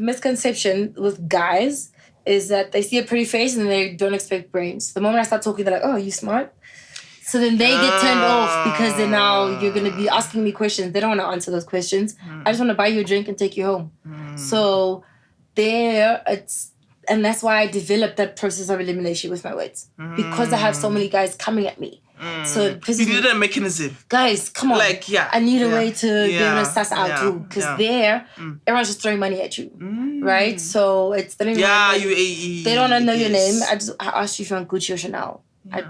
the misconception with guys is that they see a pretty face and they don't expect brains. The moment I start talking, they're like, oh, you smart? So then they get turned off because then now you're going to be asking me questions. They don't want to answer those questions. I just want to buy you a drink and take you home. So and that's why I developed that process of elimination with my words. Because I have so many guys coming at me. So you needed a mechanism. Guys, come on. Like, yeah. I need a way to be able to suss out too. Because everyone's just throwing money at you. Right? So it's... They don't want to know your name. I asked you if you want Gucci or Chanel. I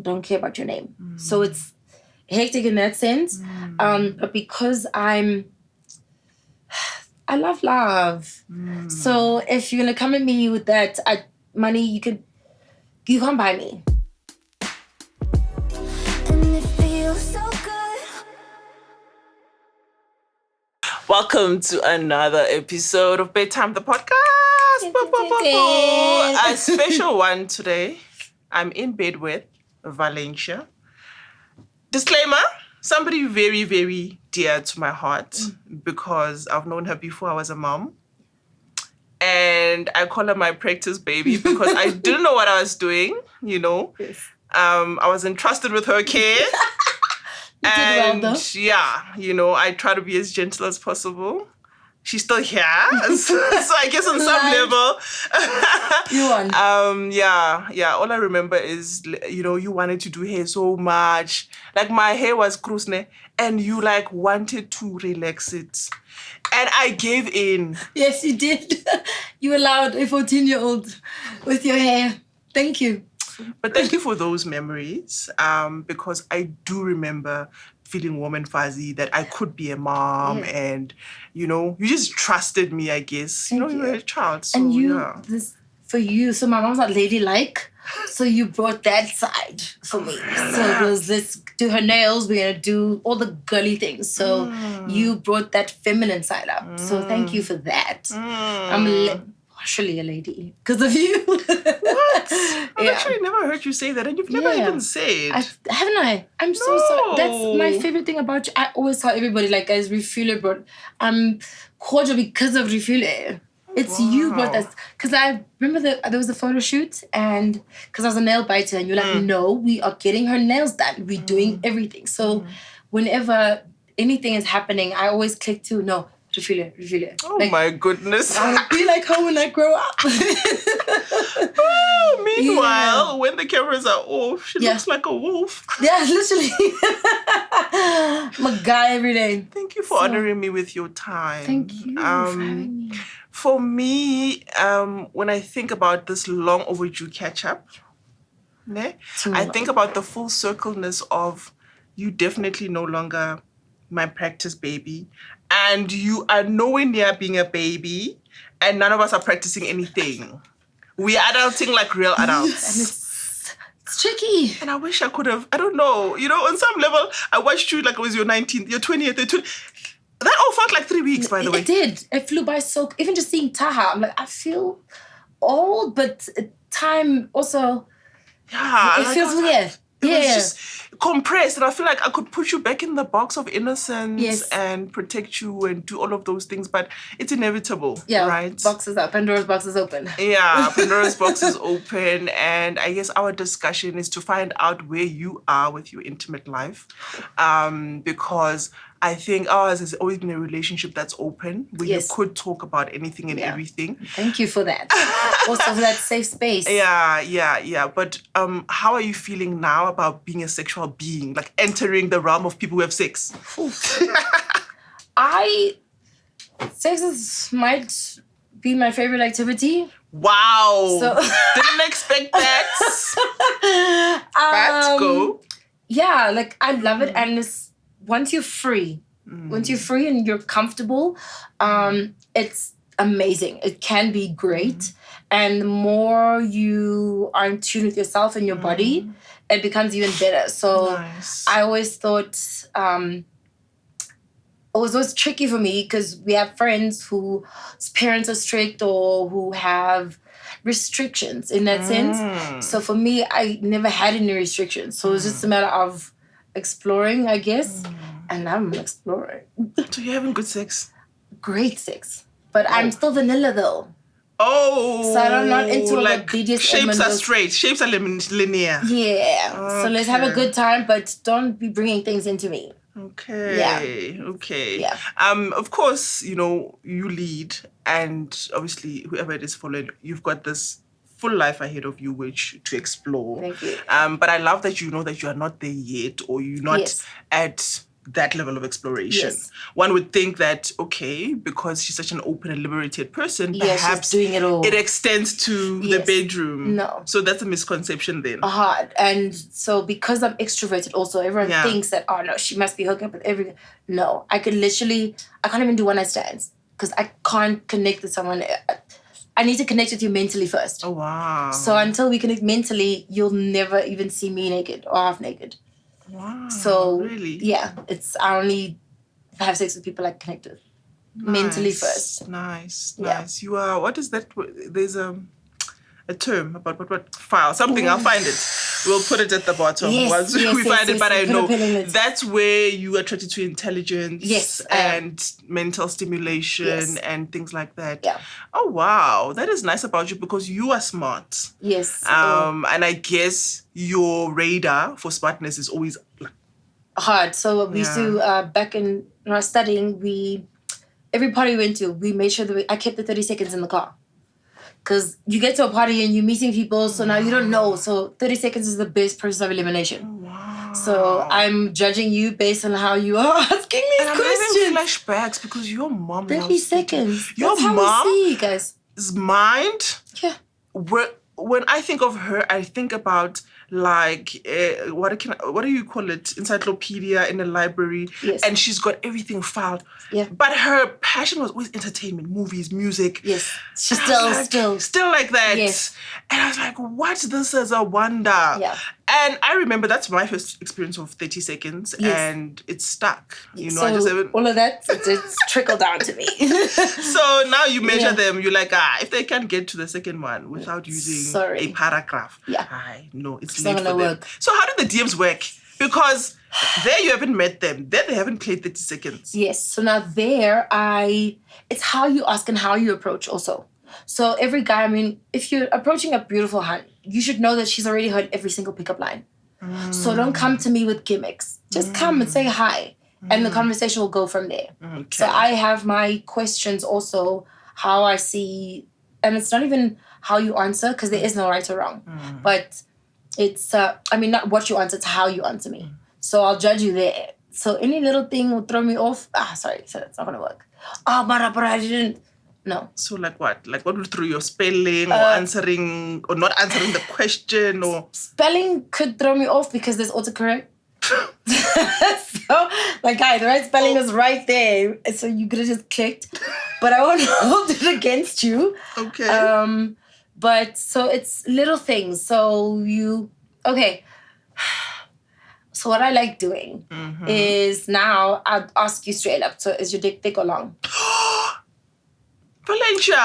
don't care about your name. So it's hectic in that sense. But because I love love. So if you're going to come at me with that money, you can't buy me. Welcome to another episode of Bedtime, the podcast. A special one today. I'm in bed with Valencia. Disclaimer, somebody very, very dear to my heart because I've known her before I was a mom. And I call her my practice baby because I didn't know what I was doing, you know. Yes. I was entrusted with her care. You did well, though. Yeah, you know, I try to be as gentle as possible. She's still here, so I guess on some level. You won. Yeah. All I remember is, you know, you wanted to do hair so much. Like, my hair was krusne, and you, like, wanted to relax it. And I gave in. Yes, you did. You allowed a 14-year-old with your hair. Thank you. But thank you for those memories, because I do remember feeling warm and fuzzy that I could be a mom, and, you know, you just trusted me, I guess. You were a child, so and so my mom's not ladylike, so you brought that side for me. So it was, let's do her nails, we're going to do all the girly things. So you brought that feminine side up. So thank you for that. I'm actually a lady because of you. What? I've actually never heard you say that, and you've never even said. Haven't I? I'm so sorry. That's my favorite thing about you. I always tell everybody, like, guys, Refiloe brought... I'm cordial because of Refiloe. It's you brought us. Because I remember there was a photo shoot, and because I was a nail biter, and you're like, no, we are getting her nails done. We're doing everything. So whenever anything is happening, I always click to, no, Refiloe. Oh, like, my goodness. I'll be like her when I grow up. Meanwhile, when the cameras are off, she looks like a wolf. Yeah, literally. I'm a guy every day. Thank you for honoring me with your time. Thank you for having me. For me, when I think about this long overdue catch-up, I think about the full circleness of you definitely no longer my practice baby, and you are nowhere near being a baby, and none of us are practicing anything. We are adulting like real adults. And it's tricky. And I wish I could have, I don't know, you know, on some level, I watched you like it was your 19th, your 20th, that all felt like 3 weeks, by the way. It did. It flew by so, even just seeing Taha, I'm like, I feel old, but time also, it feels weird. It was just compressed, and I feel like I could put you back in the box of innocence and protect you and do all of those things, but it's inevitable, right? Pandora's box is open. Yeah, Pandora's box is open, and I guess our discussion is to find out where you are with your intimate life, because I think ours has always been a relationship that's open, where you could talk about anything and everything. Thank you for that. Also for that safe space. Yeah. But how are you feeling now about being a sexual being, like entering the realm of people who have sex? Sex might be my favorite activity. Wow. Didn't expect that. But go. Yeah, like I love it, and once you're free and you're comfortable, it's amazing. It can be great. And the more you are in tune with yourself and your body, it becomes even better. So I always thought it was always tricky for me because we have friends whose parents are strict or who have restrictions in that sense. So for me, I never had any restrictions. So it was just a matter of exploring, I guess. And I'm exploring. So you're having good sex? Great sex. But I'm still vanilla though. Oh, so I'm not into like the BDSM. shapes are straight, shapes are linear. Yeah. Okay. So let's have a good time, but don't be bringing things into me. Okay. Yeah. Okay. Yeah. Of course, you know, you lead, and obviously whoever it is following, you've got this full life ahead of you which to explore. Thank you. But I love that you know that you are not there yet, or you're not at that level of exploration. Yes. One would think that, okay, because she's such an open and liberated person, perhaps she's doing it all. It extends to the bedroom. No. So that's a misconception then. And so because I'm extroverted also, everyone thinks that, oh no, she must be hooking up with everything. No, I can't even do one night stands because I can't connect with someone. I need to connect with you mentally first. Oh, wow. So until we connect mentally, you'll never even see me naked or half naked. Wow. So, really? Yeah, I only have sex with people I connect with. Mentally first. Nice. You are, what is that? There's a term about what file, something. I'll find it. We'll put it at the bottom once we find it. But I know that's where you are attracted to intelligence and mental stimulation and things like that. Yeah. Oh wow, that is nice about you because you are smart. Yes. And I guess your radar for smartness is always hard. So we used to back when I was studying, every party we went to, we made sure that I kept the 30 seconds in the car. Because you get to a party and you're meeting people, so now you don't know. So 30 seconds is the best process of elimination. Wow. So I'm judging you based on how you are asking these questions. I'm having flashbacks because your mom 30 seconds. Your That's how mom we see, guys. mind. Yeah. When I think of her, I think about like what do you call it? Encyclopedia in a library. Yes. And she's got everything filed. Yeah. But her passion was always entertainment, movies, music. Yes. She's still like that. Yes. And I was like, what? This is a wonder. Yeah. And I remember that's my first experience of 30 seconds and it stuck. You know, so I just haven't... all of that, it's trickled down to me. So now you measure them, you're like, if they can't get to the second one without using a paragraph, no, it's late for them. Work. So how do the DMs work? Because there you haven't met them. There they haven't played 30 seconds. Yes. So now there, it's how you ask and how you approach also. So every guy, I mean, if you're approaching a beautiful hunt, you should know that she's already heard every single pickup line. So don't come to me with gimmicks. Just come and say hi. And the conversation will go from there. Okay. So I have my questions also, how I see, and it's not even how you answer, because there is no right or wrong. But it's, not what you answer, it's how you answer me. So I'll judge you there. So any little thing will throw me off. Sorry, so it's not going to work. But I didn't. No. So like what? Like what would through your spelling or answering or not answering the question or... Spelling could throw me off because there's autocorrect. So, like, the right spelling is right there. So you could have just clicked. But I won't hold it against you. Okay. But so it's little things. So okay. So what I like doing is now I'll ask you straight up. So is your dick thick or long? Valencia.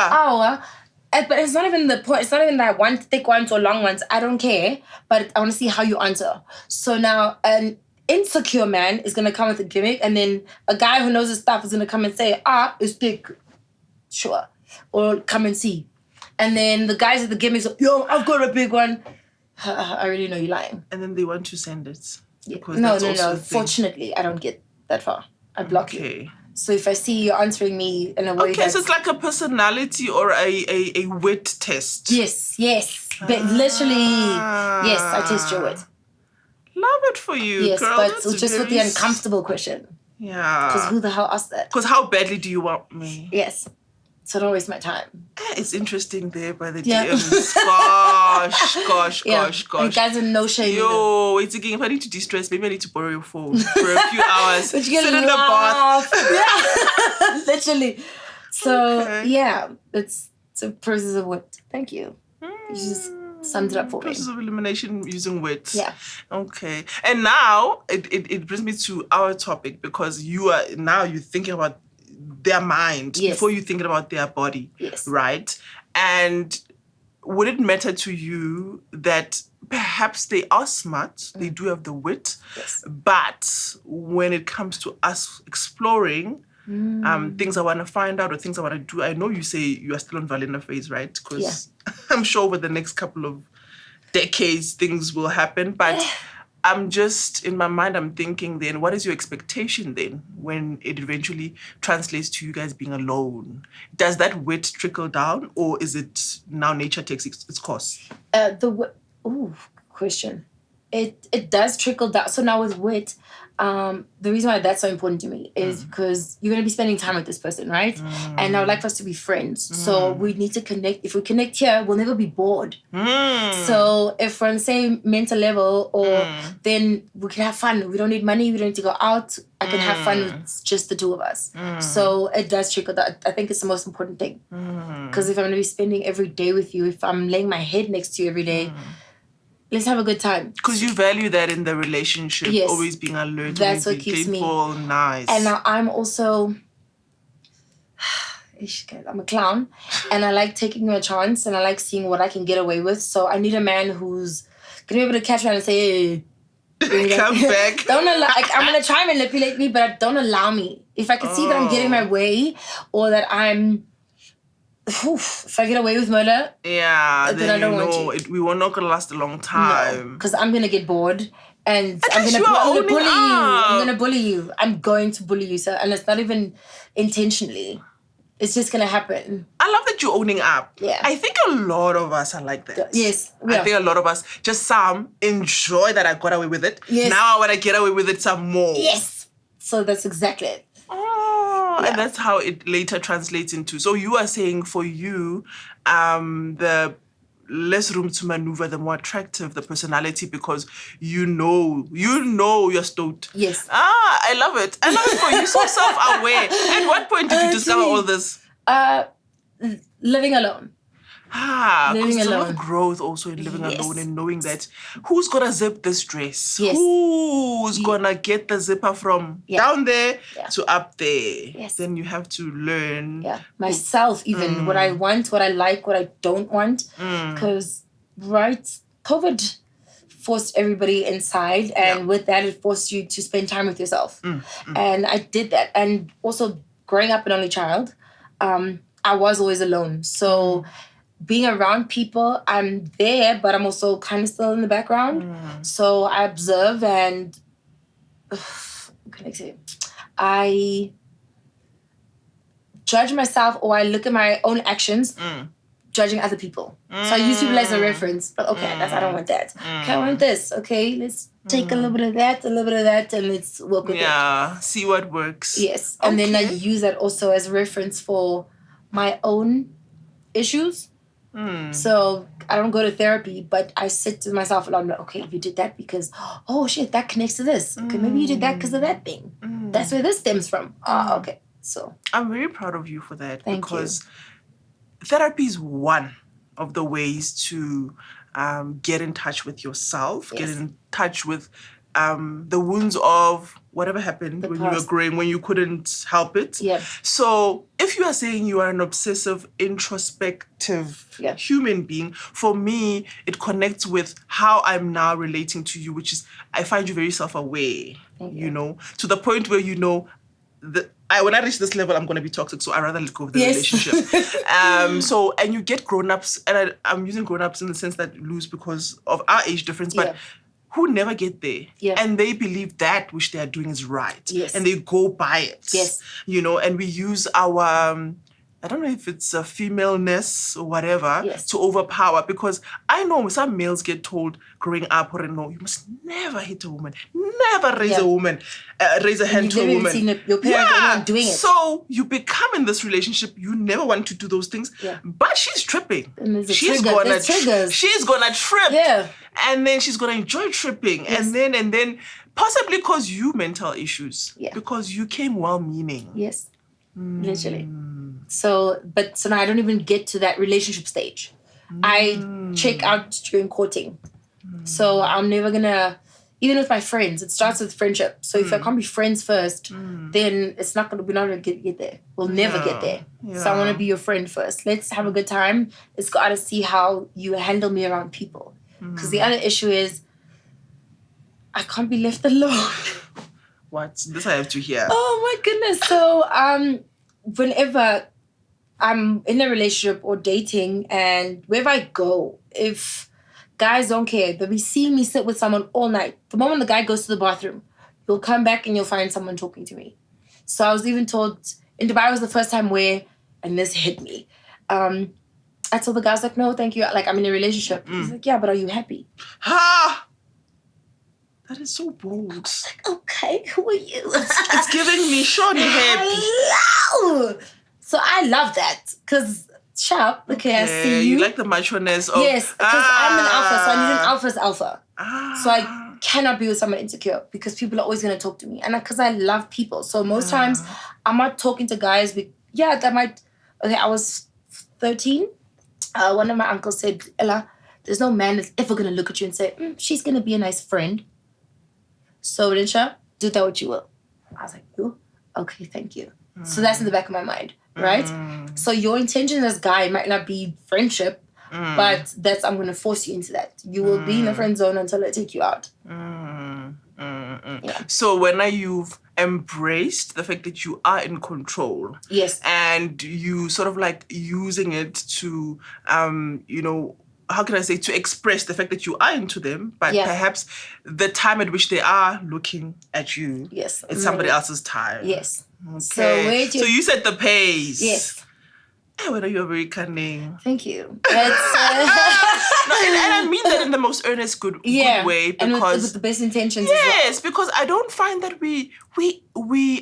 But it's not even the point. It's not even that I want thick ones or long ones. I don't care. But I want to see how you answer. So now an insecure man is going to come with a gimmick. And then a guy who knows his stuff is going to come and say, it's thick. Sure. Or come and see. And then the guys with the gimmicks, yo, I've got a big one. I really know you're lying. And then they want to send it. Yeah. No. Fortunately, I don't get that far. I block you. So if I see you answering me in a way so it's like a personality or a wit test. Yes. But literally, yes, I test your wit. Love it for you, yes, girl. But it's just with the uncomfortable question. Yeah. Because who the hell asked that? Because how badly do you want me? Yes. So don't waste my time. It's interesting there by the DMs. Gosh. And guys with no shame. Yo, it's again, if I need to de-stress, maybe I need to borrow your phone for a few hours. But you sit in the bath. Yeah. Literally. So, it's a process of wit. Thank you. You just summed it up for me. Process of elimination using wit. Yeah. Okay. And now, it brings me to our topic because you're thinking about their mind before you thinking about their body, right? And would it matter to you that perhaps they are smart, they do have the wit, but when it comes to us exploring, things I want to find out or things I want to do. I know you say you are still on Valena phase, right? Because I'm sure over the next couple of decades things will happen. But I'm just, in my mind, I'm thinking then, what is your expectation then when it eventually translates to you guys being alone? Does that wit trickle down, or is it now nature takes its course? Question. It does trickle down. So now with wit, the reason why that's so important to me is because you're going to be spending time with this person, right? And I would like for us to be friends. So we need to connect. If we connect here, we'll never be bored. So if we're on the same mental level, or then we can have fun. We don't need money. We don't need to go out. I can have fun with just the two of us. So it does trickle down. I think it's the most important thing. Because if I'm going to be spending every day with you, if I'm laying my head next to you every day, let's have a good time. Because you value that in the relationship, always being alert, that's always what being keeps playful, me. nice. And now I'm also, I'm a clown, and I like taking a chance, and I like seeing what I can get away with. So I need a man who's gonna be able to catch me and say, hey, come back. Don't allow. Like, I'm gonna try and manipulate me, but don't allow me. If I can see that I'm getting my way, or that I'm. If I get away with murder, then I don't want you. We were not gonna last a long time. Because I'm gonna get bored, and I'm gonna bully you. I'm gonna bully you. I'm going to bully you, sir, and it's not even intentionally. It's just gonna happen. I love that you're owning up. Yeah. I think a lot of us are like that. Yes. I think a lot of us, just some, enjoy that I got away with it. Yes. Now I want to get away with it some more. Yes. So that's exactly it. And that's how it later translates into. So you are saying for you, the less room to maneuver, the more attractive the personality, because you know you're stoked. Yes. I love it. I love it for you. So self-aware. At what point did you discover all this? Living alone. Because there's a lot of growth also in living alone and knowing that who's gonna zip this dress? Yes. Who's gonna get the zipper from down there to up there? Yes. Then you have to learn. Yeah. Myself, even what I want, what I like, what I don't want. Because, COVID forced everybody inside, and with that, it forced you to spend time with yourself. And I did that. And also, growing up an only child, I was always alone. So being around people, I'm there, but I'm also kind of still in the background. So I observe and what can I say? I judge myself, or I look at my own actions, judging other people. So I use people as a reference. But okay, I don't want that. Okay, I want this. Okay, let's take a little bit of that, and let's work with it. Yeah, see what works. Yes. And then I use that also as a reference for my own issues. So I don't go to therapy, but I sit to myself and I'm like, okay, you did that because, oh shit, that connects to this. Okay, maybe you did that because of that thing. That's where this stems from. Okay. So I'm very proud of you for that. Thank because therapy is one of the ways to get in touch with yourself, get in touch with the wounds of whatever happened when you were growing, when you couldn't help it. So if you are saying you are an obsessive, introspective human being, for me, it connects with how I'm now relating to you, which is I find you very self-aware, you know, to the point where you know, when I reach this level, I'm going to be toxic, so I'd rather let go of the relationship. And you get grown-ups, and I'm using grown-ups in the sense that lose because of our age difference, but who never get there. And they believe that which they are doing is right. And they go by it. You know, and we use our, I don't know if it's a femaleness or whatever, to overpower. Because I know some males get told growing up, or no, you must never hit a woman. Never raise a woman, raise a hand to a woman. Seen your parents doing it. So you become in this relationship, you never want to do those things, but she's tripping. She's gonna trip. And then she's gonna enjoy tripping. And then possibly cause you mental issues. Because you came well-meaning. Literally. So now I don't even get to that relationship stage. I check out during courting. So I'm never gonna, even with my friends, it starts with friendship. So if I can't be friends first, then we're not gonna get there. We'll never get there. So I want to be your friend first. Let's have a good time. Let's go out and see how you handle me around people. Because the other issue is I can't be left alone. What? This I have to hear. Oh my goodness. So whenever I'm in a relationship or dating, and wherever I go, if guys don't care, they'll be seeing me sit with someone all night. The moment the guy goes to the bathroom, you'll come back and you'll find someone talking to me. So I was even told in Dubai was the first time where, and this hit me. I told the guy, I was like, no, thank you. Like, I'm in a relationship. He's like, yeah, but are you happy? Ha! That is so bold. Like, okay, who are you? It's giving me Shawnee happy. Hello! So I love that. Because, sharp, okay, I see you. You like the macho-ness of... Yes, because I'm an alpha, so I need an alpha's alpha. Ah. So I cannot be with someone insecure because people are always going to talk to me. And because I love people. So most times, I'm not talking to guys. That might... Okay, I was 13. One of my uncles said, Ella, there's no man that's ever going to look at you and say, she's going to be a nice friend. So, Rinsha, do that what you will. I was like, you? Okay, thank you. So that's in the back of my mind, right? So your intention as guy might not be friendship, but I'm going to force you into that. You will be in the friend zone until I take you out. Yeah. So when you've embraced the fact that you are in control, yes, and you sort of like using it to, how can I say, to express the fact that you are into them, but perhaps the time at which they are looking at you, yes, it's somebody else's time. Yes. Okay. So you set the pace. Yes. Whether you're very cunning. Thank you. No, and I mean that in the most earnest good way, because and with the best intentions. Yes, because I don't find that we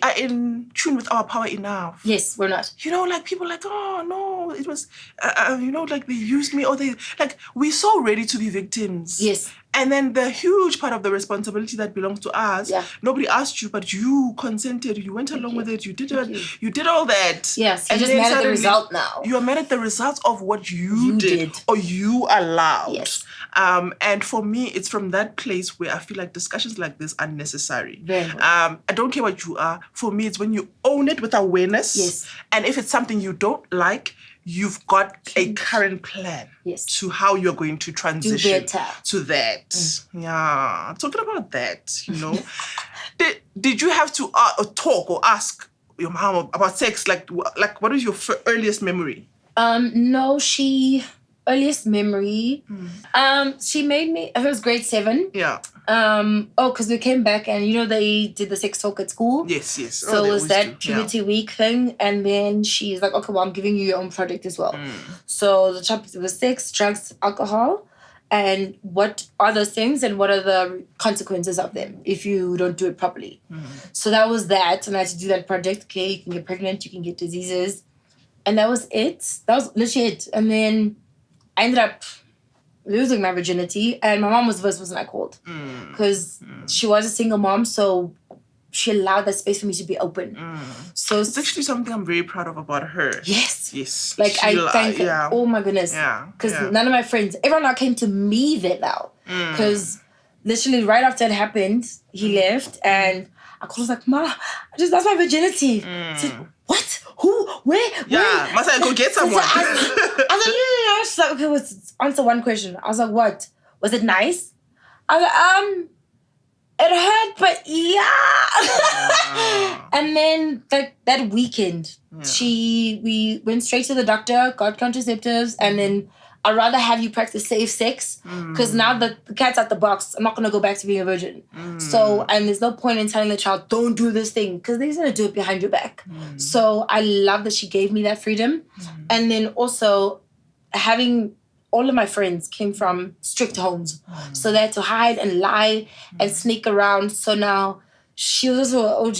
are in tune with our power enough. Yes, we're not. Like people like, oh no, it was, like they used me, or they like we're so ready to be victims. Yes. And then the huge part of the responsibility that belongs to us, nobody asked you, but you consented, you went along with it, you did all that. Yes, you're just mad at the result now. You are mad at the results of what you did or you allowed. Yes. And for me, it's from that place where I feel like discussions like this are necessary. Very much. I don't care what you are. For me, it's when you own it with awareness. Yes. And if it's something you don't like, you've got a current plan to how you're going to transition to that. Yeah. Talking about that, did you have to talk or ask your mom about sex? Like what is your earliest memory? No, earliest memory. She made me, it was grade 7. Yeah. Because we came back and they did the sex talk at school. Yes. So it was that puberty week thing, and then she's like, okay, well, I'm giving you your own project as well. So the topic was sex, drugs, alcohol, and what are those things and what are the consequences of them if you don't do it properly. So that was that, and I had to do that project. Okay, you can get pregnant, you can get diseases, and that was it. That was literally it. And then I ended up losing my virginity, and my mom was the first person I called because she was a single mom, so she allowed that space for me to be open. So it's actually something I'm very proud of about her. Yes. Like I thank her. Oh my goodness. Because none of my friends, everyone now came to me then now. Because literally right after it happened, he left, and I called, like, Ma, I just lost my virginity. I said, what? Who? Where? Yeah, must I go get someone? I was like, no. She's like, okay, let's answer one question. I was like, what? Was it nice? I was like, it hurt, but yeah. And then that weekend, we went straight to the doctor, got contraceptives, and then I'd rather have you practice safe sex because now that the cat's out the box, I'm not going to go back to being a virgin. So, and there's no point in telling the child, don't do this thing, because they're going to do it behind your back. So I love that she gave me that freedom. And then also having all of my friends came from strict homes. So they had to hide and lie and sneak around. So now she was also an OG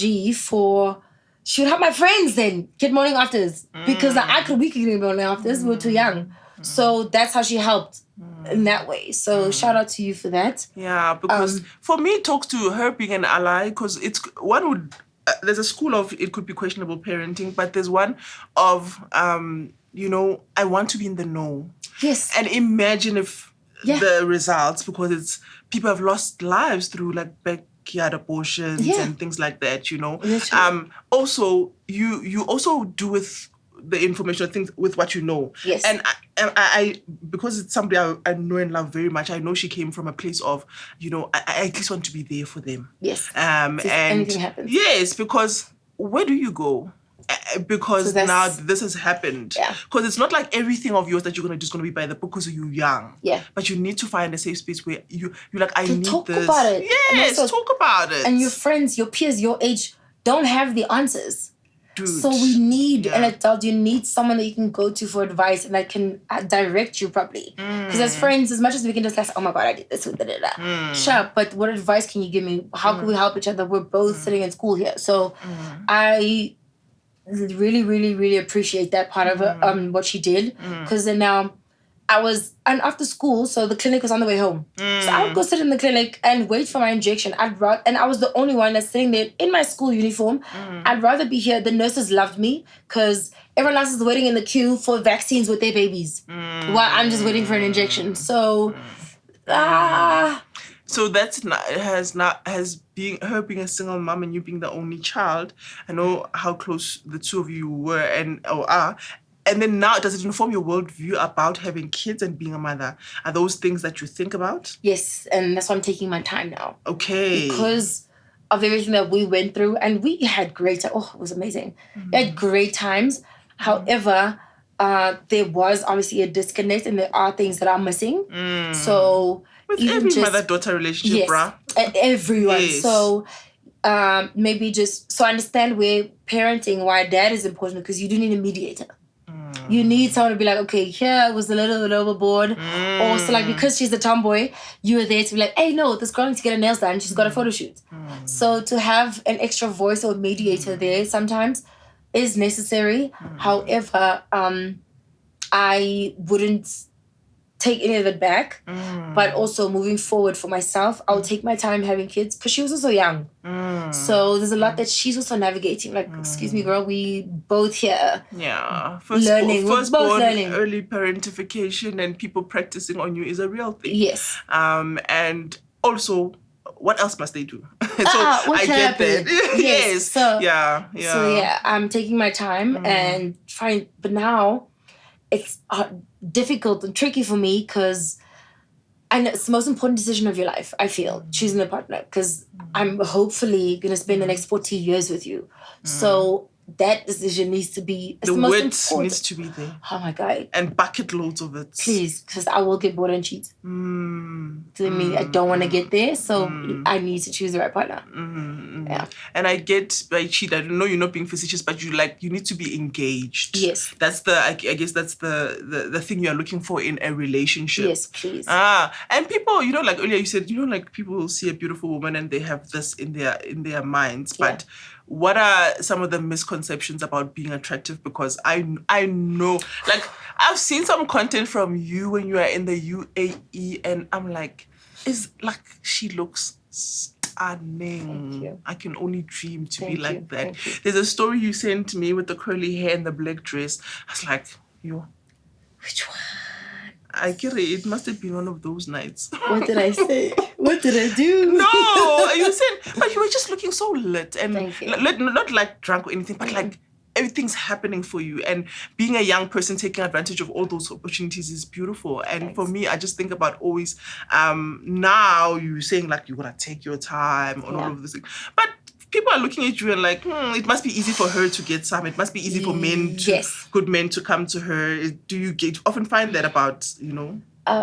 she would have my friends then get morning afters because we could get morning afters. We were too young. So that's how she helped in that way. So shout out to you for that. Yeah, because for me, it talks to her being an ally, because there's a school of, it could be questionable parenting, but there's one of, I want to be in the know. Yes. And imagine if the results, because people have lost lives through like backyard abortions and things like that, Literally. Also, you also do with the information, things with what you know. Yes. And I because it's somebody I know and love very much, I know she came from a place of, I at least want to be there for them. Yes. And if anything happens. Yes, because where do you go? Because now this has happened. Yeah. Because it's not like everything of yours that you're just gonna be by the book because you're young. Yeah. But you need to find a safe space where you're like, I need talk this. About it. Yes, talk about it. And your friends, your peers, your age don't have the answers. Dude. So we need an adult. You need someone that you can go to for advice and that can direct you properly. Because as friends, as much as we can discuss, oh my God, I did this, sure, but what advice can you give me? How can we help each other? We're both sitting in school here. So I really, really, really appreciate that part of it, what she did. Because then now and after school, so the clinic was on the way home. So I would go sit in the clinic and wait for my injection. And I was the only one that's sitting there in my school uniform. I'd rather be here. The nurses loved me because everyone else is waiting in the queue for vaccines with their babies while I'm just waiting for an injection. So, So has being her being a single mom and you being the only child. I know how close the two of you were or are. And then now, does it inform your worldview about having kids and being a mother? Are those things that you think about? Yes, and that's why I'm taking my time now. Okay. Because of everything that we went through, and we had great it was amazing. We had great times. However, there was obviously a disconnect, and there are things that are missing. So with every mother-daughter relationship, bruh. Everyone. Yes. So maybe so I understand where parenting, why dad is important, because you do need a mediator. You need someone to be like, okay, here was a little bit overboard. Or so like, because she's a tomboy, you were there to be like, hey, no, this girl needs to get her nails done. She's got a photo shoot. So to have an extra voice or mediator there sometimes is necessary. However, I wouldn't take any of it back. But also moving forward for myself, I'll take my time having kids because she was also young. So there's a lot that she's also navigating. Like, excuse me, girl, we both here. Yeah. Firstborn, early parentification and people practicing on you is a real thing. Yes. And also, what else must they do? I get that. Yes. So, yeah. So yeah, I'm taking my time and trying, but now it's difficult and tricky for me because it's the most important decision of your life, I feel, choosing a partner, because I'm hopefully going to spend the next 40 years with you. So that decision needs to be... The wit needs to be there. Oh my God. And bucket loads of it. Please, because I will get bored and cheat. I don't want to get there, so I need to choose the right partner. Yeah. And I get by cheat, I know you're not being facetious, but you need to be engaged. Yes. That's I guess that's the thing you're looking for in a relationship. Yes, please. And people, like earlier you said, like people will see a beautiful woman and they have this in their minds. But what are some of the misconceptions about being attractive? Because I know, like, I've seen some content from you when you are in the UAE, and I'm like, she looks stunning. Thank you. I can only dream to be like that. Thank you. There's a story you sent me with the curly hair and the black dress. I was like, which one? I get it must have been one of those nights. What did I say? What did I do? No, you said, but you were just looking so lit and not like drunk or anything, but like everything's happening for you. And being a young person taking advantage of all those opportunities is beautiful. And for me, I just think about always, now you're saying like you're gonna take your time on all of this thing. But people are looking at you and like, it must be easy for her to get some. It must be easy for men, good men to come to her. Do you often find that about,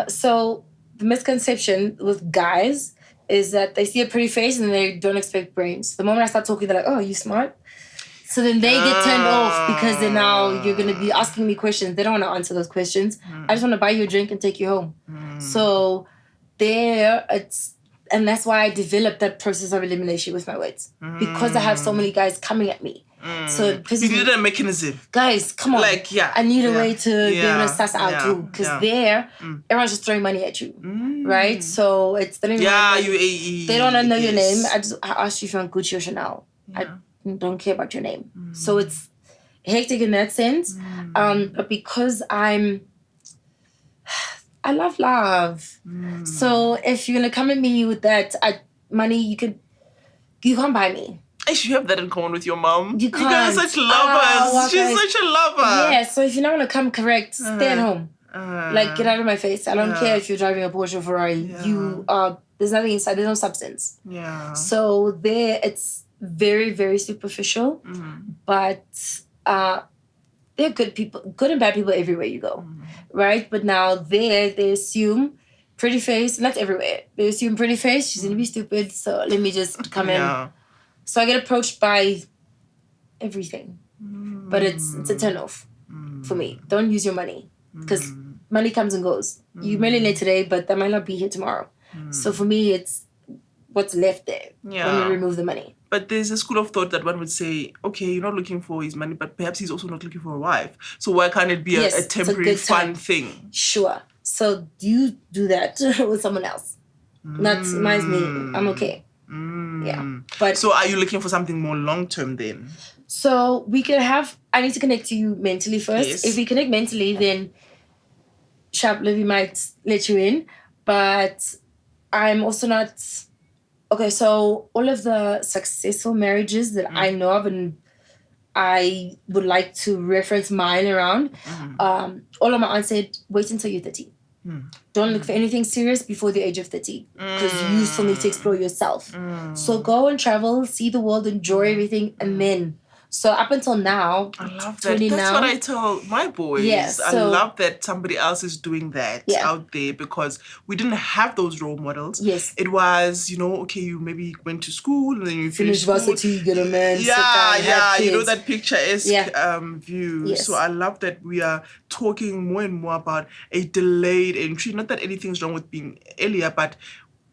So the misconception with guys is that they see a pretty face and they don't expect brains. The moment I start talking, they're like, oh, are you smart? So then they get turned off because then now you're going to be asking me questions. They don't want to answer those questions. I just want to buy you a drink and take you home. So and that's why I developed that process of elimination with my words. Because I have so many guys coming at me. So you need a mechanism. Guys, come on. Like, I need a way to be able to suss out too. Because everyone's just throwing money at you. Right? So it's UAE. They don't know your name. I asked you if you want Gucci or Chanel. I don't care about your name. So it's hectic in that sense. But because I love love. So if you're gonna come at me with that money, you can't buy me. You have that in common with your mom. You You guys are can't. such lovers. Wow, She's guys. such a lover. Yeah, so if you don't want to come correct, stay at home. Like, get out of my face. I don't care if you're driving a Porsche or Ferrari. Yeah. You are, there's nothing inside. There's no substance. Yeah. So there, it's very, very superficial. But there are good people, good and bad people everywhere you go. Right? But now there, they assume pretty face, and that's everywhere. They assume pretty face, she's going to be stupid. So let me just come in. So I get approached by everything. But it's a turn off for me. Don't use your money. Because money comes and goes. You millionaire today, but that might not be here tomorrow. So for me, it's what's left there when you remove the money. But there's a school of thought that one would say, okay, you're not looking for his money, but perhaps he's also not looking for a wife. So why can't it be a temporary fun thing? Sure. So you do that with someone else. Not mine's me. I'm okay. Yeah. But so are you looking for something more long-term then? So we could have, I need to connect to you mentally first. Yes. If we connect mentally, then Sharp Livy might let you in. But I'm also not, okay, so all of the successful marriages that I know of and I would like to reference mine around, all of my aunts said, wait until you're 30. Don't look for anything serious before the age of 30 because you still need to explore yourself. So go and travel, see the world, enjoy everything, and then. So up until now, I love that. That's what I tell my boys. Yes, I love that somebody else is doing that out there because we didn't have those role models. Yes. It was, okay, you maybe went to school and then you finish varsity, you get a man. Yeah, you know that picture-esque view. Yes. So I love that we are talking more and more about a delayed entry. Not that anything's wrong with being earlier, but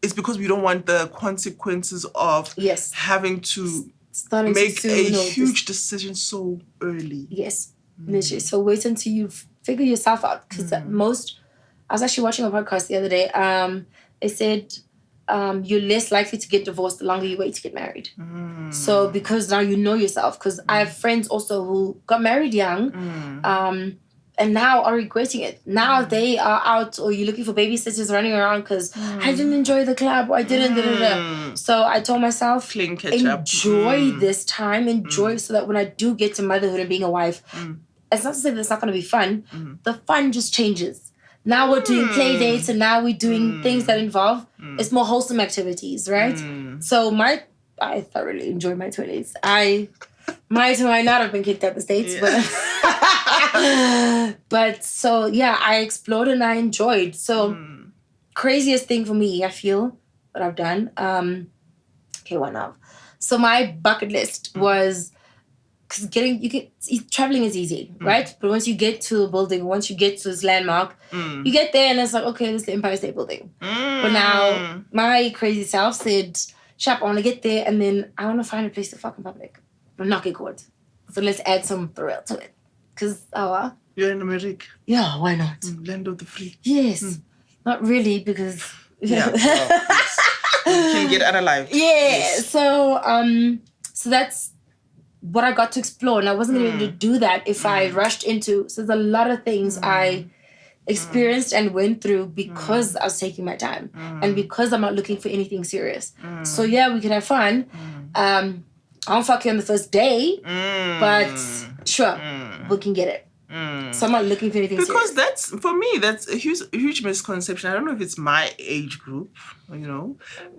it's because we don't want the consequences of having to make a huge decision so early. Yes, literally. So wait until you figure yourself out. Because I was actually watching a podcast the other day. They said you're less likely to get divorced the longer you wait to get married. So because now you know yourself. Because I have friends also who got married young. And now are regretting it. Now they are out or you're looking for babysitters running around because I didn't enjoy the club or I didn't. So I told myself, enjoy this time. Enjoy so that when I do get to motherhood and being a wife, it's not to say that it's not going to be fun. The fun just changes. Now we're doing play dates and now we're doing things that involve, it's more wholesome activities, right? So I thoroughly enjoy my 20s. I might not have been kicked out the States, but so yeah, I explored and I enjoyed. So craziest thing for me, I feel, what I've done. One of. So my bucket list was because traveling is easy, right? But once you get to a building, once you get to this landmark, you get there and it's like, okay, this is the Empire State Building. But now my crazy self said, Shap, I want to get there and then I want to find a place to fuck in public, but not get caught. So let's add some thrill to it. Because you're in America. Yeah, why not? Land of the free. Yes. Not really because you can get unalived. Yeah. So that's what I got to explore. And I wasn't able to do that if I rushed into. So there's a lot of things I experienced and went through because I was taking my time. And because I'm not looking for anything serious. So yeah, we can have fun. I won't fuck you on the first day, but sure, we can get it. So I'm not looking for anything because serious. that's a huge misconception. I don't know if it's my age group,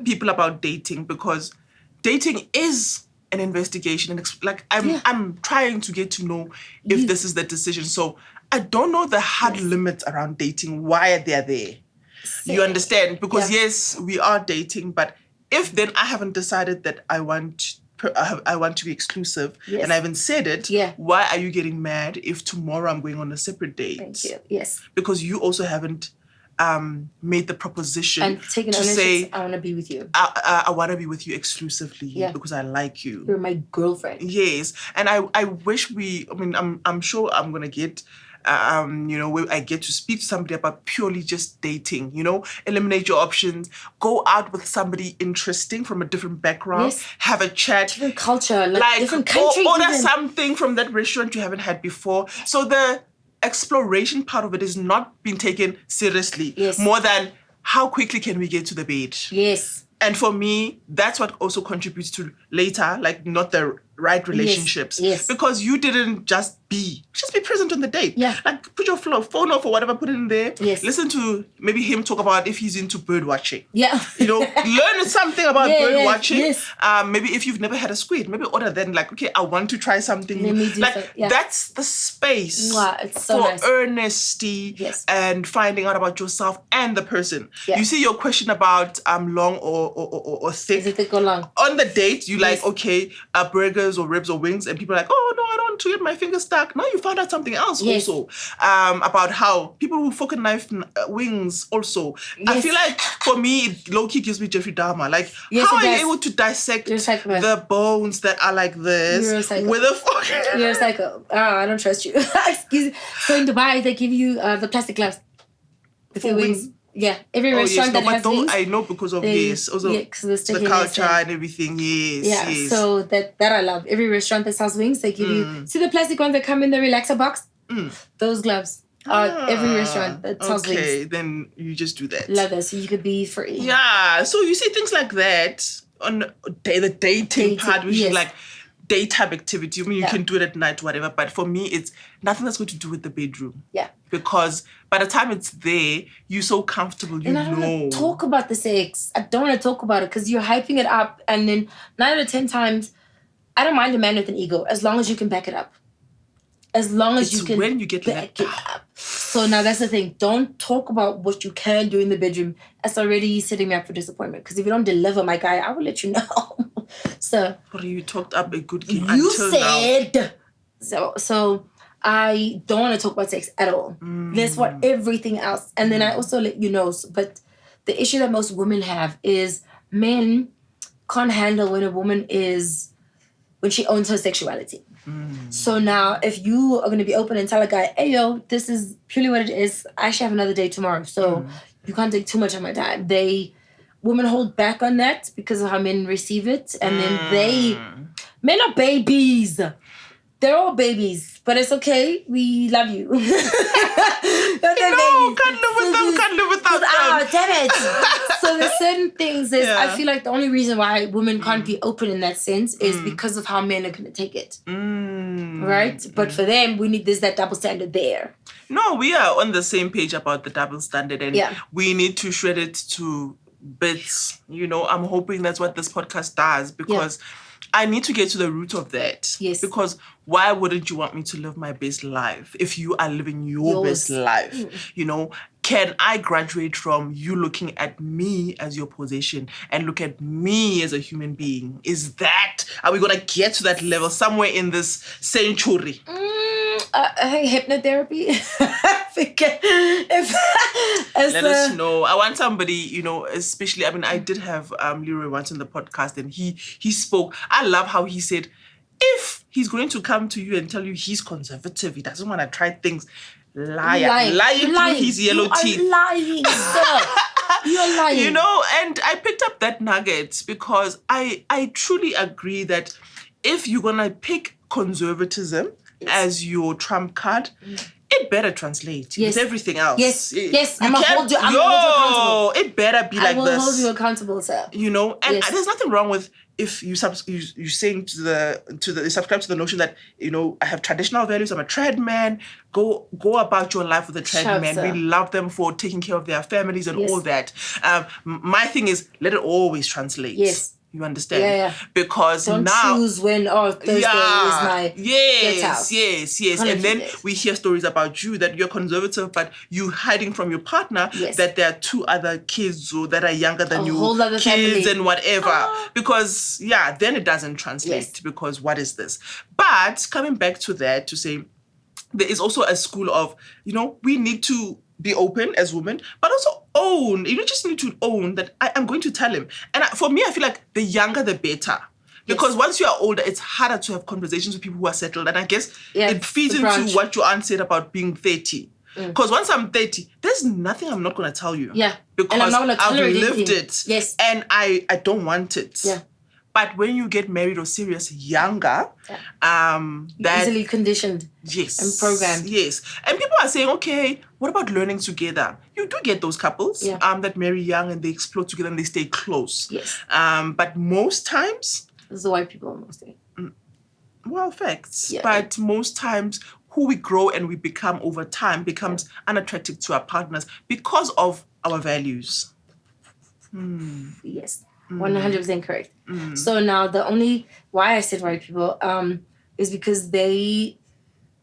people about dating, because dating is an investigation and I'm trying to get to know if this is the decision. So I don't know the hard limits around dating, why they're there. You understand? Because yes, we are dating, but if then I haven't decided that I want to be exclusive and I haven't said it, why are you getting mad if tomorrow I'm going on a separate date? Thank you. Yes. Because you also haven't made the proposition and taken to say, I want to be with you. I want to be with you exclusively because I like you. You're my girlfriend. Yes. And I wish I'm sure I'm going to get where I get to speak to somebody about purely just dating, eliminate your options, go out with somebody interesting from a different background, have a chat. Different culture, like different country. Order something from that restaurant you haven't had before. So the exploration part of it is not being taken seriously. Yes. More than how quickly can we get to the bed. Yes. And for me, that's what also contributes to later, like not the right relationships. Yes. Because you didn't just be present on the date. Yeah. Like put your phone off or whatever, put it in there. Yes. Listen to maybe him talk about if he's into bird watching. Yeah. Learn something about bird watching. Yes. Maybe if you've never had a squid, maybe order then like, okay, I want to try something. Let me do like so, yeah. That's the space it's so for nice. earnesty and finding out about yourself and the person. Yeah. You see your question about long or thick. Is it thick or long? On the date, you like, okay, burgers or ribs or wings, and people are like, oh no, I don't want to get my fingers stuck. Now you found out something else also about how people who fucking knife wings also. I feel like for me, it low-key gives me Jeffrey Dahmer. Like, how are you able to dissect the bones that are like this with a fucking... You're a psycho. Oh, I don't trust you. Excuse me. So in Dubai, they give you the plastic gloves with your wings. Yeah, every restaurant that has wings. I know because of also the culture and everything. Yes. So that I love. Every restaurant that sells wings, they give you. See the plastic ones that come in the relaxer box? Those gloves are every restaurant that sells wings. Okay, then you just do that. Love that. So you could be free. Yeah. So you see things like that on the dating part, which is like daytime activity. I mean, you can do it at night, whatever. But for me, it's nothing that's going to do with the bedroom. Yeah. Because by the time it's there, you're so comfortable, and I don't want to talk about the sex. I don't want to talk about it because you're hyping it up. And then 9 out of 10 times, I don't mind a man with an ego as long as you can back it up. As long as you can when you get back it up. So now that's the thing. Don't talk about what you can do in the bedroom. That's already setting me up for disappointment. Because if you don't deliver, my guy, I will let you know. So... But you talked up a good game you until said... now. So I don't want to talk about sex at all. That's what everything else. And then I also let you know. But the issue that most women have is men can't handle when a woman when she owns her sexuality. So now if you are going to be open and tell a guy, hey, yo, this is purely what it is. I actually have another day tomorrow. So you can't take too much of my time. Women hold back on that because of how men receive it. And then men are babies. They're all babies, but it's okay. We love you. Can't live without them. Oh, damn it. So there's certain things I feel like the only reason why women can't be open in that sense is because of how men are going to take it. Right? But for them, there's that double standard there. No, we are on the same page about the double standard and we need to shred it to bits. I'm hoping that's what this podcast does because I need to get to the root of that. Yes. Because why wouldn't you want me to live my best life if you are living your best life? Can I graduate from you looking at me as your possession and look at me as a human being? Are we going to get to that level somewhere in this century? I think hypnotherapy. Let us know. I want somebody, especially, I did have Leroy once on the podcast and he spoke. I love how he said, if he's going to come to you and tell you he's conservative, he doesn't want to try things, lying through his yellow teeth. You are lying, sir. You're lying. And I picked up that nugget because I truly agree that if you're going to pick conservatism as your trump card, it better translate with everything else. Yes. I'm going to hold you accountable. It better be like this. I will hold you accountable, sir. And there's nothing wrong with if you saying you subscribe to the notion that I have traditional values. I'm a trad man. Go about your life with a trad man. Sir. We love them for taking care of their families and all that. My thing is let it always translate. Yes. You understand? Yeah. Because don't now... choose when, Thursday is my get out. Yes. And then we hear stories about you that you're conservative, but you hiding from your partner that there are 2 other kids or that are younger than you, whole other kids family. And whatever. Because, then it doesn't translate because what is this? But coming back to that, to say there is also a school of, we need to be open as women, but also own. You just need to own that I'm going to tell him. And for me, I feel like the younger, the better. Because once you are older, it's harder to have conversations with people who are settled. And I guess it feeds into what your aunt said about being 30. Because once I'm 30, there's nothing I'm not going to tell you. Yeah. Because and I'm not I've lived anything. it. Yes. And I don't want it. Yeah. But when you get married or serious younger, that easily conditioned. Yes. And programmed. Yes. And people are saying, okay, what about learning together? You do get those couples that marry young and they explore together and they stay close. Yes. But most times... This is the white people mostly. Well, facts. Yeah. But most times, who we grow and we become over time becomes unattractive to our partners because of our values. Yes. 100% correct. So now the only... Why I said white people is because they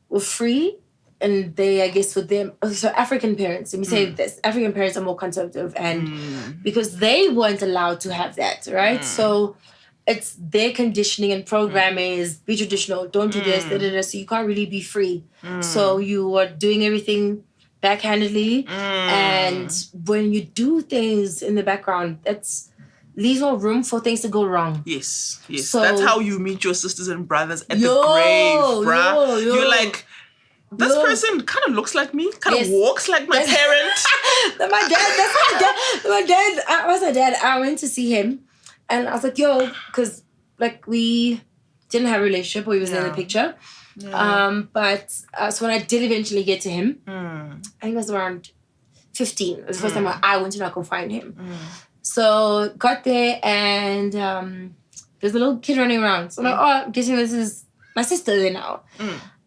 were free and they, I guess, with them... So African parents, let me say this. African parents are more conservative and because they weren't allowed to have that, right? So it's their conditioning and programming is be traditional, don't do this, so you can't really be free. So you are doing everything backhandedly and when you do things in the background, that's leaves no room for things to go wrong. Yes. So, that's how you meet your sisters and brothers at the grave, bruh. You're like, this person kind of looks like me, kind of walks like my parent. That's my dad. I was my dad. I went to see him and I was like, yo, because like we didn't have a relationship or he was in the picture. Yeah. But so when I did eventually get to him, I think it was around 15. It was the first time I went to go find him. So got there and there's a little kid running around. So I'm like, I'm guessing this is my sister there now.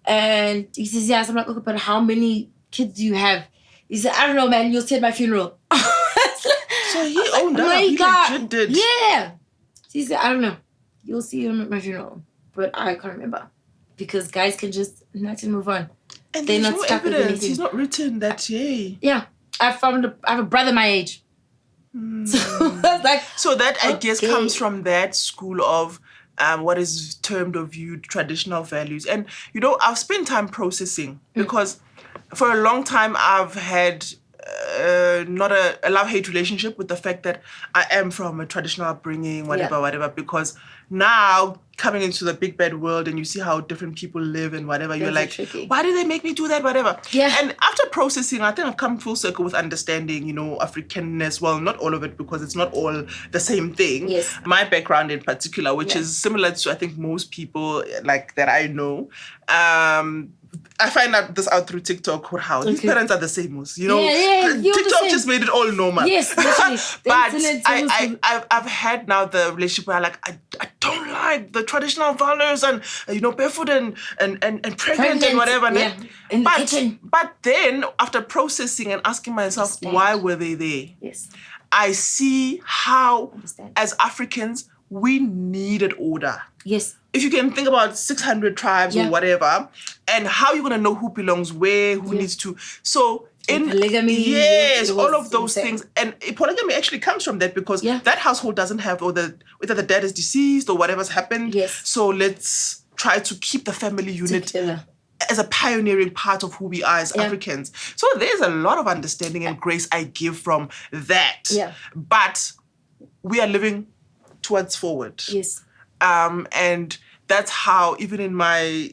And he says, yeah. So I'm like, okay, but how many kids do you have? He said, I don't know, man. You'll see at my funeral. So he owned up. He legit did. Yeah. So he said, I don't know. You'll see him at my funeral. But I can't remember. Because guys can just not move on. And they're not stuck with anything. He's not written that, yay. Yeah. I have a brother my age. So that I guess comes from that school of what is termed or viewed traditional values. And I've spent time processing because for a long time I've had not a love-hate relationship with the fact that I am from a traditional upbringing, whatever, because now coming into the big bad world and you see how different people live and whatever, you're like, why do they make me do that, whatever? Yeah. And after processing, I think I've come full circle with understanding, Africanness. Well, not all of it because it's not all the same thing. Yes. My background in particular, which is similar to, I think, most people like that I know. I find this out through TikTok how these parents are the same as, TikTok just made it all normal. Yes, but I've had now the relationship where I don't like the traditional values and barefoot and pregnant and whatever. In the kitchen. But then after processing and asking myself why were they there? Yes. I see how as Africans we needed order. Yes. If you can think about 600 tribes or whatever, and how you're going to know who belongs where, who needs to. So in polygamy. Yes, all of those things. And polygamy actually comes from that because that household doesn't have, whether the dad is deceased or whatever's happened. Yes. So let's try to keep the family unit together as a pioneering part of who we are as Africans. So there's a lot of understanding and grace I give from that. Yeah. But we are living towards forward. Yes. And that's how, even in my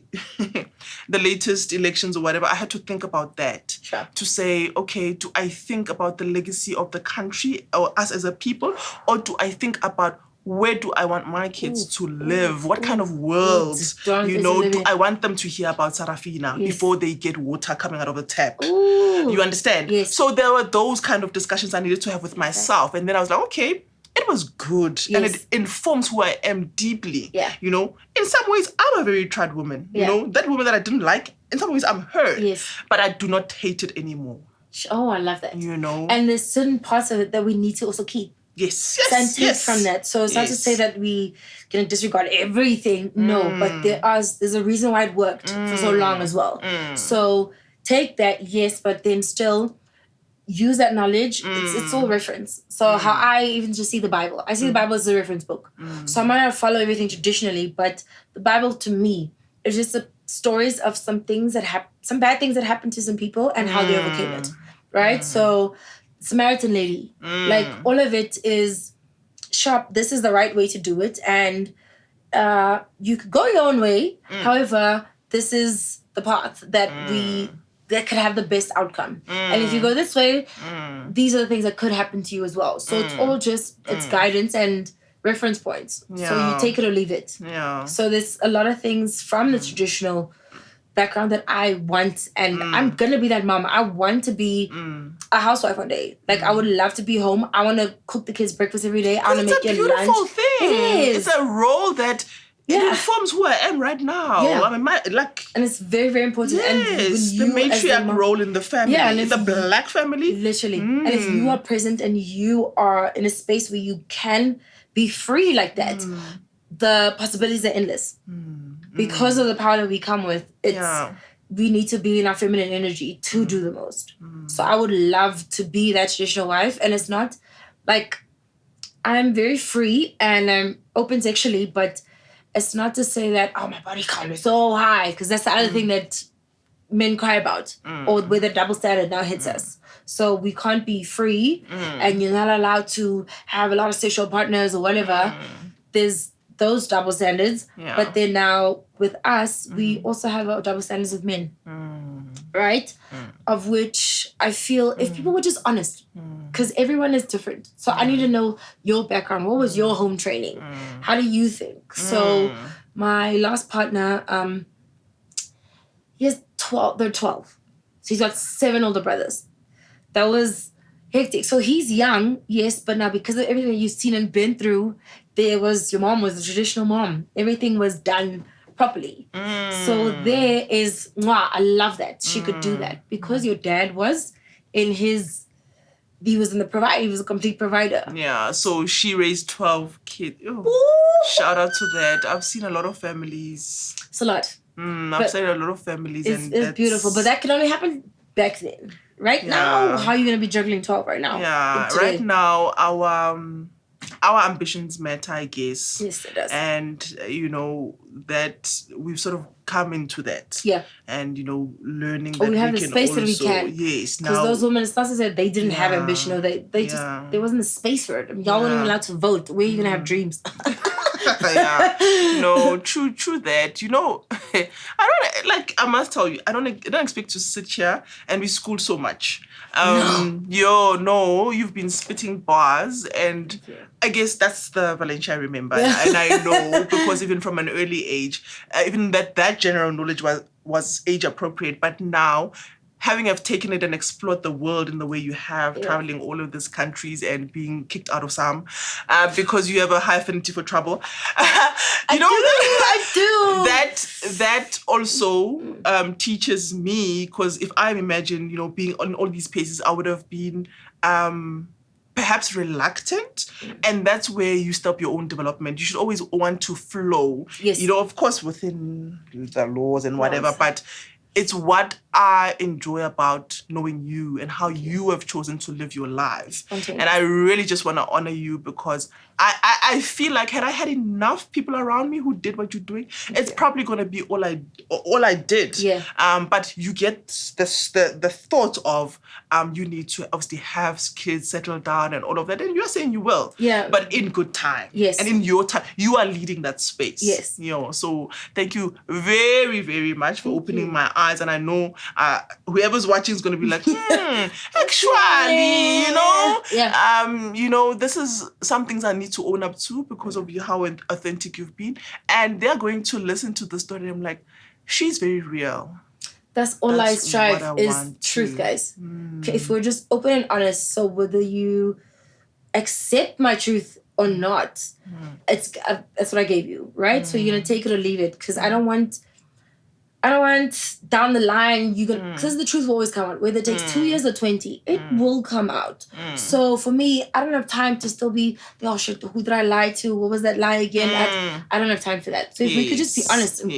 the latest elections or whatever, I had to think about that. Sure. To say, okay, do I think about the legacy of the country or us as a people, or do I think about where do I want my kids to live? What kind of world, do I want them to hear about Sarafina before they get water coming out of the tap? You understand? Yes. So there were those kind of discussions I needed to have with myself. And then I was like, okay, it was good. Yes. And it informs who I am deeply. Yeah. In some ways, I'm a very tried woman. That woman that I didn't like, in some ways, I'm her. Yes. But I do not hate it anymore. Oh, I love that. And there's certain parts of it that we need to also keep. Yes. And take from that. So it's not to say that we can disregard everything. No, but there's a reason why it worked for so long as well. So take that, yes, but then still use that knowledge. It's all reference. So how I even just see the Bible. I see the Bible as a reference book. So I might not follow everything traditionally, but the Bible to me is just the stories of some things that some bad things that happened to some people and how they overcame it. Right? So Samaritan lady, like all of it is sharp. This is the right way to do it. And you could go your own way. However, this is the path that could have the best outcome. And if you go this way, these are the things that could happen to you as well. So it's all just, it's guidance and reference points. Yeah. So you take it or leave it. Yeah. So there's a lot of things from the traditional background that I want, and I'm gonna be that mom. I want to be a housewife one day. Like I would love to be home. I want to cook the kids breakfast every day. I want to make It's a your lunch. beautiful thing. It is. It's a role that it informs who I am right now. Yeah. I mean, and it's very, very important. Yes, and the matriarch role in the family. Yeah, and the black family. Literally. And if you are present and you are in a space where you can be free like that, the possibilities are endless. Because of the power that we come with, we need to be in our feminine energy to do the most. So I would love to be that traditional wife. And it's not like I'm very free and I'm open sexually, but it's not to say that, oh, my body count is so high, because that's the other thing that men cry about, or where the double standard now hits us. So we can't be free, and you're not allowed to have a lot of sexual partners or whatever. There's those double standards, but then now with us, we also have our double standards with men, right? Of which I feel if people were just honest, because everyone is different. So I need to know your background. What was your home training? How do you think? So my last partner, he has 12. They're 12. So he's got 7 older brothers. That was hectic. So he's young, yes, but now because of everything you've seen and been through, your mom was a traditional mom. Everything was done properly. So there is, I love that she could do that, because your dad was he was in the provider. He was a complete provider. Yeah, so she raised 12 kids. Shout out to that. I've seen a lot of families. It's a lot. I've seen a lot of families. It's beautiful, but that can only happen back then. Right now, how are you going to be juggling 12 right now? Yeah, right now, our ambitions matter, I guess. Yes, it does. And, that we've sort of come into that. Yeah. And, learning that we have we the can space also... that we can. Yes. Because those women, it's not to say they didn't have ambition, or they just, there wasn't a space for it. I mean, y'all weren't even allowed to vote. Where are you going to have dreams? No, true that. I must tell you, I don't expect to sit here and be schooled so much. You've been spitting bars, and I guess that's the Valencia I remember. And I know, because even from an early age, even that general knowledge was age appropriate, but now, having taken it and explored the world in the way you have, traveling all of these countries and being kicked out of some, because you have a high affinity for trouble. I do. That also teaches me, because if I imagine, being on all these places, I would have been perhaps reluctant, and that's where you stop your own development. You should always want to flow. Yes. Of course, within the laws and whatever, but it's what I enjoy about knowing you and how you have chosen to live your life. And I really just want to honor you, because I feel like, had I had enough people around me who did what you're doing, it's probably going to be all I did. Yeah. But you get the thought of you need to obviously have kids, settle down and all of that. And you're saying you will. Yeah. But in good time. Yes. And in your time, you are leading that space. Yes. So thank you very, very much for opening my eyes. And I know whoever's watching is going to be like, actually, Yeah. This is some things I need to own up to because of how authentic you've been. And they're going to listen to the story. I'm like, she's very real. That's all I strive is truth, guys. Okay, if we're just open and honest, so whether you accept my truth or not, that's what I gave you, right? So you're gonna take it or leave it, because I don't want down the line because the truth will always come out, whether it takes 2 years or 20, it will come out. So for me, I don't have time to still be, oh shit, who did I lie to? What was that lie again? I don't have time for that. So if we could just be honest and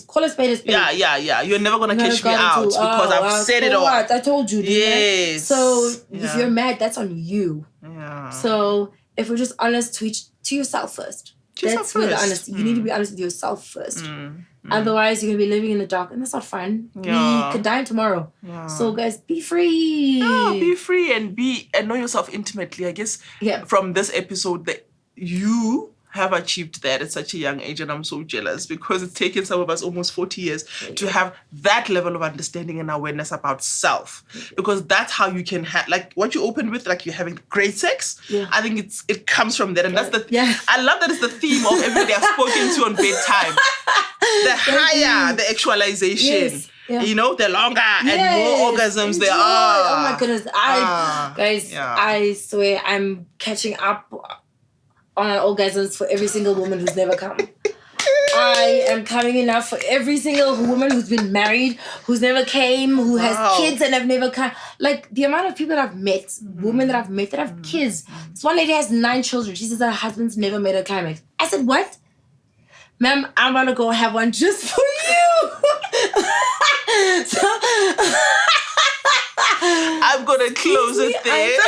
call a spade a spade. Yeah. You're never gonna catch me out because I've said it all. What? I told you. Yes. So if you're mad, that's on you. Yeah. So if we're just honest to yourself first. That's where the honesty. You need to be honest with yourself first. Otherwise, you're going to be living in the dark, and that's not fun. Yeah. We could die tomorrow. Yeah. So, guys, be free. Yeah, be free and know yourself intimately. I guess from this episode that you have achieved that at such a young age, and I'm so jealous because it's taken some of us almost 40 years to have that level of understanding and awareness about self, because that's how you can have, like what you opened with, like you're having great sex. I think it comes from that, and that's the I love that it's the theme of everybody I've spoken to on Bedtime. The higher the actualization, you know, the longer and more orgasms there are. Oh my goodness, I swear I'm catching up on orgasms for every single woman who's never come. I am coming enough for every single woman who's been married, who's never came, who has kids and have never come. Like the amount of people that I've met, women that I've met that have kids. This one lady has 9 children. She says her husband's never made a climax. I said, what? Ma'am, I'm gonna go have one just for you. I'm gonna close it there.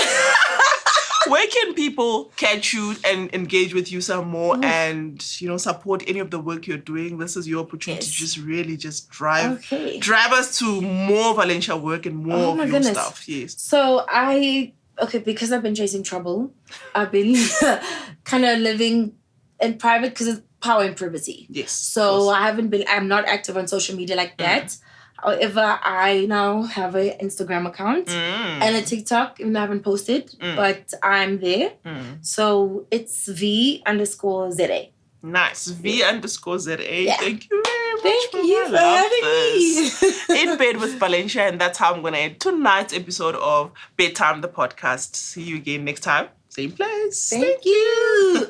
Where can people catch you and engage with you some more and, you know, support any of the work you're doing? This is your opportunity to just really just drive us to more Valencia work and more of your stuff. Yes. So because I've been chasing trouble, I've been kind of living in private because it's power and privacy. Yes. So I'm not active on social media like that. However, I now have an Instagram account and a TikTok, even though I haven't posted, but I'm there. So it's V_ZA. Nice. V_ZA. Yeah. Thank you very much. Thank you for having me. In Bed with Valencia, and that's how I'm going to end tonight's episode of Bedtime, the podcast. See you again next time. Same place. Thank you.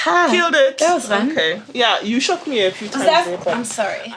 Killed it. That was fun. Okay. Yeah, you shocked me a few times. I'm sorry.